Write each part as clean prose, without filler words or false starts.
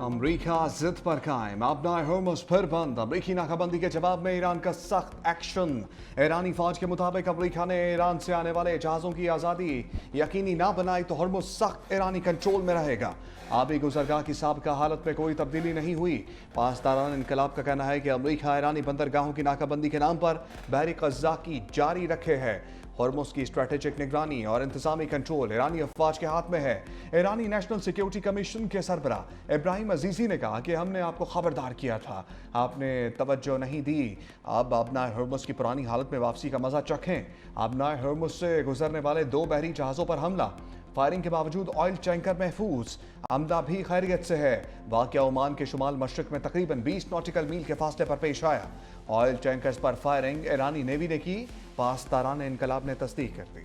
अमरीका जिद पर कायम, अपना हॉर्मुज़ फिर बंद। अमरीकी नाकाबंदी के जवाब में ईरान का सख्त एक्शन। ईरानी फौज के मुताबिक अमरीका ने ईरान से आने वाले जहाज़ों की आज़ादी यकीनी ना बनाई तो हॉर्मुज़ सख्त ईरानी कंट्रोल में रहेगा। आबी गुजरगाह की साबिका हालत में कोई तब्दीली नहीं हुई। पासदारान इनकलाब का कहना है कि अमरीका ईरानी बंदरगाहों की नाकाबंदी के नाम पर बहरी क़ज़्ज़ाकी जारी रखे है। हॉर्मुज़ की स्ट्रेटेजिक निगरानी और इंतजामी कंट्रोल ईरानी अफवाज के हाथ में है। ईरानी नेशनल सिक्योरिटी कमीशन के सरबराह इब्राहिम अजीजी ने कहा कि हमने आपको खबरदार किया था, आपने तवज्जो नहीं दी। अब अपना हॉर्मुज़ की पुरानी हालत में वापसी का मजा चखें। अपना हॉर्मुज़ से गुजरने वाले 2 बहरी जहाज़ों पर हमला, फायरिंग के बावजूद ऑयल टैंकर महफूज। आमदा भी खैरियत से है। वाक़या ओमान के शुमाल मशरक में तकरीबन 20 नॉटिकल मील के फासले पर पेश आया। ऑयल टैंकर्स पर फायरिंग ईरानी नेवी ने की, पासदारान इनकलाब ने तस्दीक कर दी।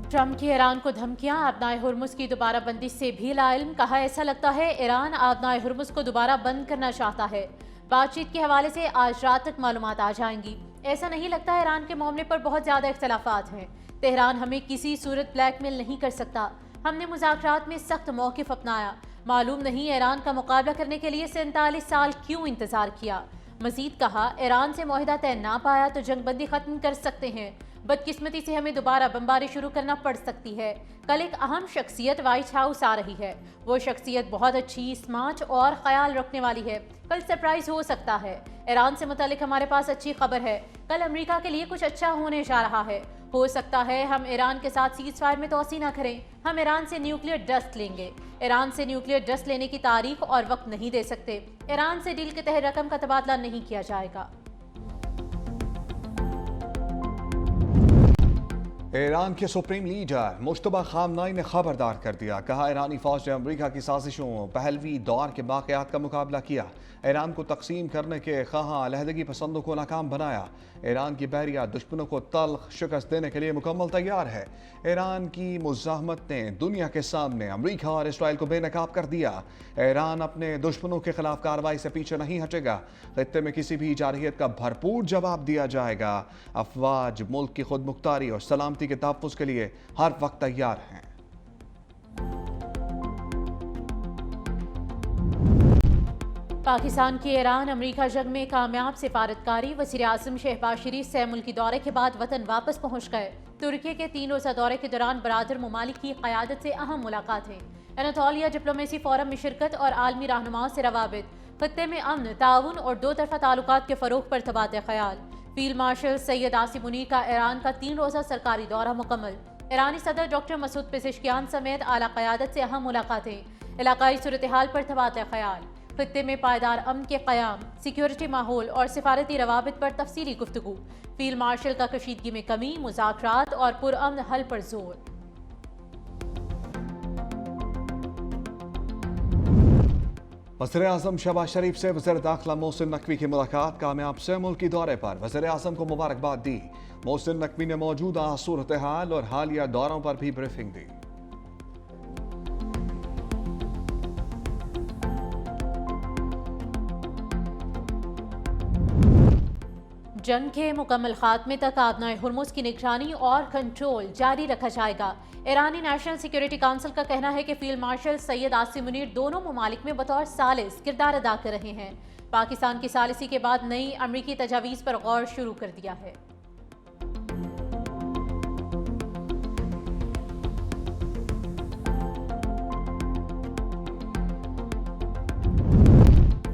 ट्रंप की ईरान को धमकियां, आबनाए हुर्मुज़ की दोबारा बंदी से भी लाइल्म। कहा ऐसा लगता है ईरान आबनाए हुर्मुज़ को दोबारा बंद करना चाहता है। बातचीत के हवाले से आज रात तक मालूमात आ जाएंगी। ऐसा नहीं लगता ईरान के मामले पर बहुत ज़्यादा इख्तलाफात हैं। तेहरान हमें किसी सूरत ब्लैकमेल नहीं कर सकता। हमने मुज़ाकरात में सख्त मौक़िफ़ अपनाया। मालूम नहीं ईरान का मुकाबला करने के लिए 47 साल क्यों इंतज़ार किया। मजीद कहा ईरान से मुआहिदा तय ना पाया तो जंगबंदी ख़त्म कर सकते हैं। बदकिस्मती से हमें दोबारा बमबारी शुरू करना पड़ सकती है। कल एक अहम शख्सियत व्हाइट हाउस आ रही है। वो शख्सियत बहुत अच्छी, स्मार्ट और ख्याल रखने वाली है। कल सरप्राइज हो सकता है। ईरान से मुतालिक हमारे पास अच्छी खबर है। कल अमेरिका के लिए कुछ अच्छा होने जा रहा है। हो सकता है हम ईरान के साथ सीज फायर में तोसी ना करें। हम ईरान से न्यूक्लियर डस्ट लेंगे। ईरान से न्यूक्लियर डस्ट लेने की तारीख और वक्त नहीं दे सकते। ईरान से डील के तहत रकम का तबादला नहीं किया जाएगा। ईरान के सुप्रीम लीडर मुश्तबा खामनाई ने खबरदार कर दिया। कहा ईरानी फौज ने अमरीका की साजिशों, पहलवी दौर के वाक़यात का मुकाबला किया। ईरान को तकसीम करने के ख़्वाहां अलहदगी पसंदों को नाकाम बनाया। ईरान की बहरिया दुश्मनों को तल्ख शिकस्त देने के लिए मुकम्मल तैयार है। ईरान की मुज़ाहमत ने दुनिया के सामने अमरीका और इसराइल को बेनकाब कर दिया। ईरान अपने दुश्मनों के खिलाफ कार्रवाई से पीछे नहीं हटेगा। खित्ते में किसी भी जारहियत का भरपूर जवाब दिया जाएगा। अफवाज मुल्क की खुद मुख्तारी और सलामती के तहफ़्फ़ुज़ के लिए हर वक्त तैयार हैं। पाकिस्तान की ईरान अमरीका जंग में कामयाब सिफारतकारी। वज़ीर आज़म शहबाज शरीफ से मुल्की दौरे के बाद वतन वापस पहुँच गए। तुर्की के 3 रोज़ा दौरे के दौरान बरादर ममालिक की क़यादत से अहम मुलाकातें। एनातोलिया डिप्लोमेसी फोरम में शिरकत और आलमी रहनुमाओं से रवाबित। खत्ते में अमन, ताउन और 2 तरफ़ा ताल्लुकात के फ़रोग़ पर तबादला ख़याल। फील्ड मार्शल सैयद आसिम मुनीर का ईरान का 3 रोज़ा सरकारी दौरा मुकम्मल। ईरानी सदर डॉक्टर मसूद पेज़ेश्कियान समेत आला क़यादत से अहम मुलाकातें। इलाकाई सूरत हाल पर तबादला ख़याल। खित्ते में पायदार अमन के क़याम, सिक्योरिटी माहौल और सिफारती रवाबित पर तफसीली गुफ्तगू। फील्ड मार्शल का कशीदगी में कमी, मुज़ाकरात और पुरअमन हल पर जोर। वज़ीर आज़म शहबाज शरीफ से वज़ीर दाखिला मोहसिन नकवी की मुलाकात। कामयाब से मुल्की दौरे पर वज़ीर आज़म को मुबारकबाद दी। मोहसिन नकवी ने मौजूदा सूरत हाल और हालिया दौरों पर भी ब्रीफिंग दी। जंग के मुकम्मल खात्मे तक आबनाए हुर्मुज़ की निगरानी और कंट्रोल जारी रखा जाएगा। ईरानी नेशनल सिक्योरिटी काउंसिल का कहना है कि फील्ड मार्शल सैयद आसिम मुनीर दोनों ममालिक में बतौर सालिस किरदार अदा कर रहे हैं। पाकिस्तान की सालिसी के बाद नई अमरीकी तजावीज़ पर गौर शुरू कर दिया है।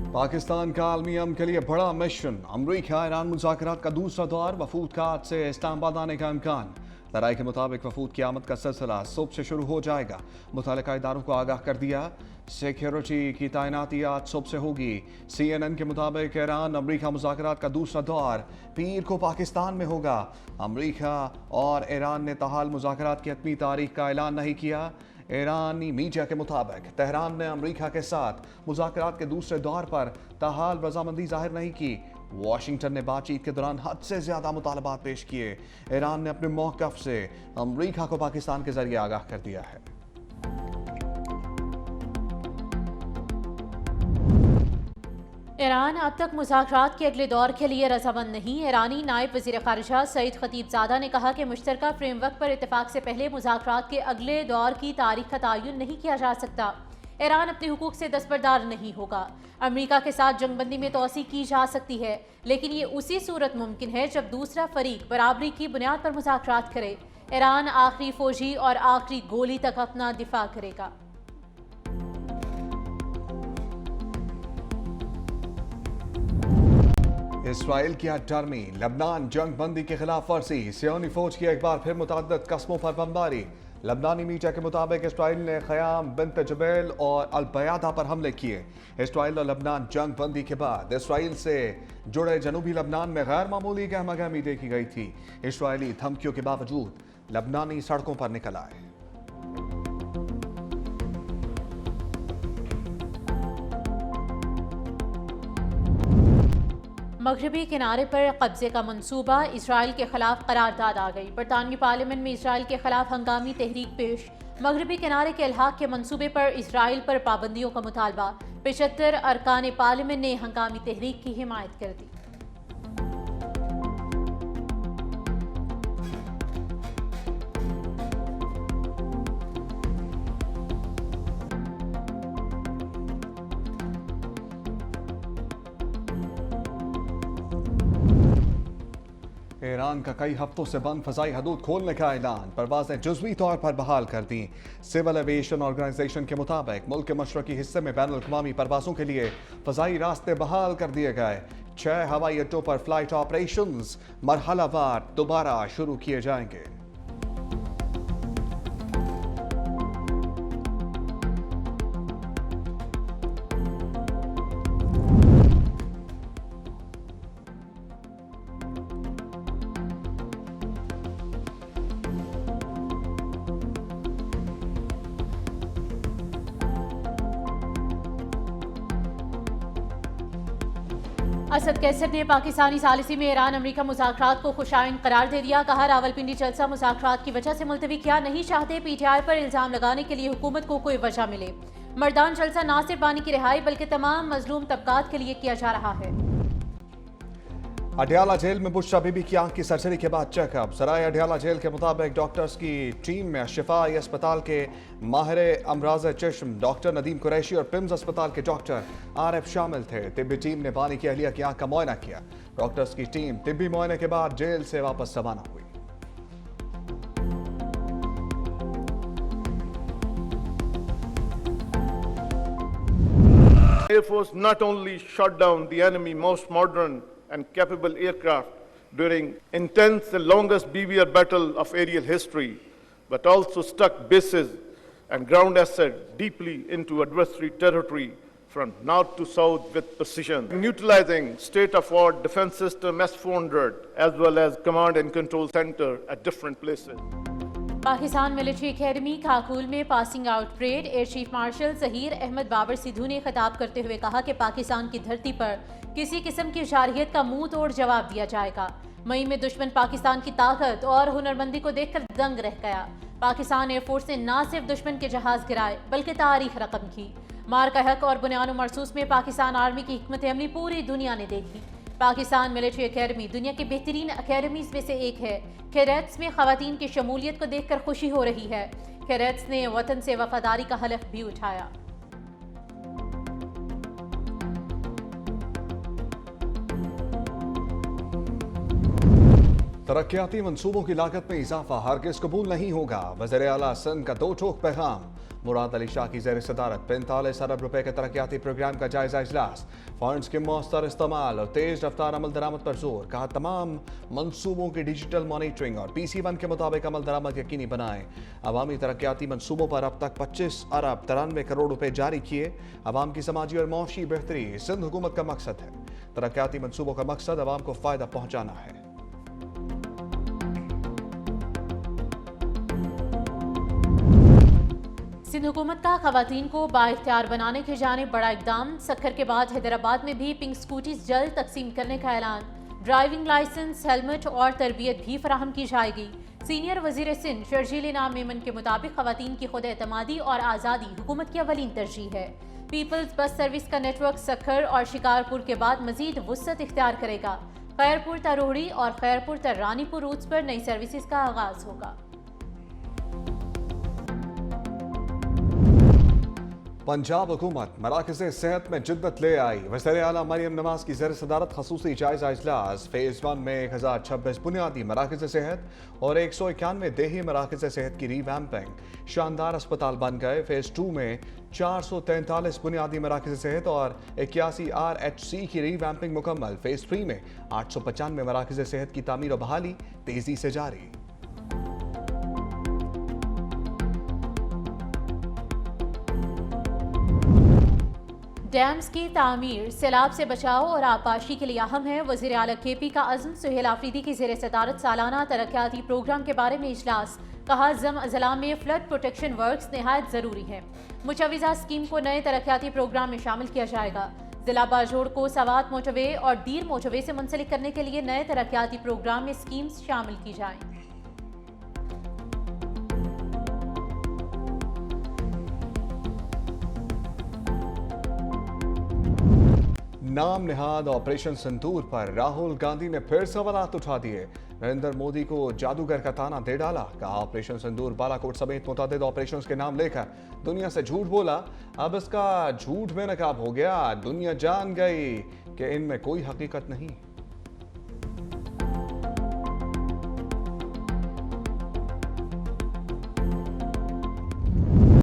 पाकिस्तान का आलमी अमन के लिए बड़ा मिशन। अमरीका ईरान मुज़ाकरात का दूसरा दौर। वफूद का आज से इस्लामाबाद आने का इम्कान। लड़ाई के मुताबिक वफूद की आमद का सिलसिला सुबह से शुरू हो जाएगा। मुतल्लिका इदारों को आगाह कर दिया। सिक्योरिटी की तैनाती आज सुबह से होगी। CNN के मुताबिक ईरान अमरीका मुज़ाकरात का दूसरा दौर पीर को पाकिस्तान में होगा। अमरीका और ईरान ने ताहाल मुज़ाकरात की हतमी तारीख का ऐलान नहीं किया। ईरानी मीडिया के मुताबिक तेहरान ने अमरीका के साथ मुज़ाकरात के दूसरे दौर पर ताहाल रजामंदी जाहिर नहीं की। वाशिंगटन ने बातचीत के दौरान हद से ज़्यादा मुतालबात पेश किए। ईरान ने अपने मौक़िफ़ से अमरीका को पाकिस्तान के ज़रिए आगाह कर दिया है। ईरान अब तक मुज़ाकरात के अगले दौर के लिए रजामंद नहीं। ईरानी नायब वज़ीर ख़ारिजा सईद खतीबज़ादा ने कहा कि मुश्तरका फ्रेमवर्क पर इत्तफाक से पहले मुज़ाकरात के अगले दौर की तारीख का तयन नहीं किया जा सकता। ईरान अपने हुकूक से दस्तबरदार नहीं होगा। अमरीका के साथ जंगबंदी में तोसी की जा सकती है, लेकिन ये उसी सूरत मुमकिन है जब दूसरा फरीक बराबरी की बुनियाद पर मुज़ाकरात करे। ईरान आखिरी फौजी और आखिरी गोली तक अपना दिफा करेगा। इसराइल की हटधर्मी, लबनान जंग बंदी के खिलाफ वर्जी, सियोनी फौज की एक बार फिर मुतअद्दिद कस्मों पर बमबारी। लबनानी मीडिया के मुताबिक इसराइल ने ख़याम, बिन्त जबेल और अल-बयादा पर हमले किए। इसराइल और लबनान जंग बंदी के बाद इसराइल से जुड़े जनूबी लबनान में गैर मामूली गहमागहमी देखी गई थी। इसराइली धमकियों के बावजूद लबनानी सड़कों पर निकल आए। मगरबी किनारे पर कब्जे का मंसूबा, इसराइल के खिलाफ करारदाद आ गई। बरतानवी पार्लियामेंट में इसराइल के खिलाफ हंगामी तहरीक पेश। मगरबी किनारे के इल्हाक के मंसूबे पर इसराइल पर पाबंदियों का मुतालबा। 75 अरकान पार्लियामेंट ने हंगामी तहरीक की हिमायत कर दी। ईरान का कई हफ्तों से बंद फजाई हदूद खोलने का ऐलान, परवाजें जुज़वी तौर पर बहाल कर दी। सिविल एविएशन ऑर्गेनाइजेशन के मुताबिक मुल्क के मशरकी हिस्से में बैनुल अक़वामी परवाजों के लिए फजाई रास्ते बहाल कर दिए गए। 6 हवाई अड्डों पर फ्लाइट ऑपरेशंस मरहलावार दोबारा शुरू किए जाएंगे। असद कैसर ने पाकिस्तानी सालिसी में ईरान अमरीका मुज़ाकरात को खुशाइन करार दे दिया। कहा, रावलपिंडी जलसा मुज़ाकरात की वजह से मुलतवी किया नहीं चाहते। PTI पर इल्जाम लगाने के लिए हुकूमत को कोई वजह मिले। मर्दान जलसा ना सिर्फ बानी की रिहाई बल्कि तमाम मजलूम तबकात के लिए किया जा रहा है। अडयाला जेल में बुशरा बीबी की आंख की सर्जरी के बाद चेकअप। सराय अडयाला जेल के मुताबिक डॉक्टर्स की टीम में शिफाई अस्पताल के माहिर अमराज चश्म डॉक्टर नदीम कुरैशी और पिम्स अस्पताल के डॉक्टर RF शामिल थे। तिब्बी टीम ने बानी की अहलिया की आंख का मुआयना किया। डॉक्टर्स की टीम तिब्बी मुआयने के बाद जेल से वापस रवाना हुई। Air Force not only shot down the enemy most modern and capable aircraft during intense and longest BVR battle of aerial history, but also struck bases and ground assets deeply into adversary territory from north to south with precision, utilizing state-of-the-art defense system S-400 as well as command and control center at different places. Pakistan military academy Kakul में passing out parade. Air chief marshal Zaheer Ahmed Babar Sidhu ने खिताब करते हुए कहा कि पाकिस्तान की धरती पर किसी किस्म की जारहियत का मुंह तोड़ जवाब दिया जाएगा। मई में दुश्मन पाकिस्तान की ताकत और हुनरमंदी को देखकर दंग रह गया। पाकिस्तान एयरफोर्स ने न सिर्फ दुश्मन के जहाज गिराए बल्कि तारीख रकम की। मार्का हक और बुनियान मरसूस में पाकिस्तान आर्मी की हिकमत अमली पूरी दुनिया ने देखी। पाकिस्तान मिलिट्री एकेडमी दुनिया की बेहतरीन अकेडमीज में से एक है। कैडेट्स में खवातीन की शमूलियत को देखकर खुशी हो रही है। कैडेट्स ने वतन से वफादारी का हलफ भी उठाया। तरक्याती मंसूबों की लागत में इजाफा हरगिज़ कबूल नहीं होगा। वज़ीर आला सिंध का दो टोक पैगाम। मुराद अली शाह की ज़ेर सदारत 45 अरब रुपए के तरक्याती प्रोग्राम का जायजा इजलास। फंड्स के मौसर इस्तेमाल और तेज रफ्तार अमल दरामद पर जोर। कहा, तमाम मंसूबों की डिजिटल मॉनिटरिंग और PC1 के मुताबिक अमल दरामद यकीनी बनाएं। अवामी तरक्याती मंसूबों पर अब तक 25 अरब 93 करोड़ रुपए जारी किए। अवाम की समाजी और मौशी बेहतरी सिंध हुकूमत का मकसद है। तरक्याती मंसूबों का मकसद अवाम को फ़ायदा पहुँचाना है। सिंध हुकूमत का खवातीन को बाइख्तियार बनाने की जानिब बड़ा इकदाम। सक्खर के बाद हैदराबाद में भी पिंक स्कूटीज जल्द तकसीम करने का ऐलान। ड्राइविंग लाइसेंस, हेलमेट और तरबियत भी फराहम की जाएगी। सीनियर वजीर सिंध शर्जील इनाम मेमन के मुताबिक खवातीन की खुद एतमादी और आज़ादी हुकूमत की अवलीन तरजीह है। पीपल्स बस सर्विस का नेटवर्क सखर और शिकारपुर के बाद मजीद वुसअत इख्तियार करेगा। खैरपुर तरोड़ी और खैरपुर रानीपुर रूट्स पर नई सर्विसेज का आगाज होगा। पंजाब हुकूमत मराकज़ सेहत में जिद्दत ले आई। वज़ीर आला मरियम नवाज की ज़ेर सदारत खसूसी जायजा इजलास। फेज़ 1 में 1026 बुनियादी मराकज़ सेहत और 191 देही मराकज़ सेहत की रीवैम्पिंग। शानदार अस्पताल बन गए। फेज़ 2 में 443 बुनियादी मराकज़ सेहत और 81 RHC की रीवैम्पिंग मुकम्मल। फेज़ 3 में 895 मराकज़ सेहत की तामीर और बहाली तेजी से जारी। डैम्स की तामीर सैलाब से बचाव और आबपाशी के लिए अहम है। वज़ीर आला KP का अज़्म। सुहेल आफरीदी की ज़ेर सदारत सालाना तरक्याती प्रोग्राम के बारे में इजलास। कहा ज़िला में फ्लड प्रोटेक्शन वर्क्स नहायत ज़रूरी है। मुचविज़ा स्कीम को नए तरक्याती प्रोग्राम में शामिल किया जाएगा। जिला बाजोड़ को सवात मोटवे और दीर मोटवे से मुंसलिक करने के लिए नए तरक्याती प्रोग्राम में स्कीम्स शामिल की जाएं। नाम निहाद ऑपरेशन संतूर पर राहुल गांधी ने फिर सवालात उठा दिए। नरेंद्र मोदी को जादूगर का ताना दे डाला। कहा ऑपरेशन संतूर बालाकोट समेत मुतअद्दिद ऑपरेशंस के नाम लेकर दुनिया से झूठ बोला। अब इसका झूठ में नकाब हो गया। दुनिया जान गई कि इनमें कोई हकीकत नहीं।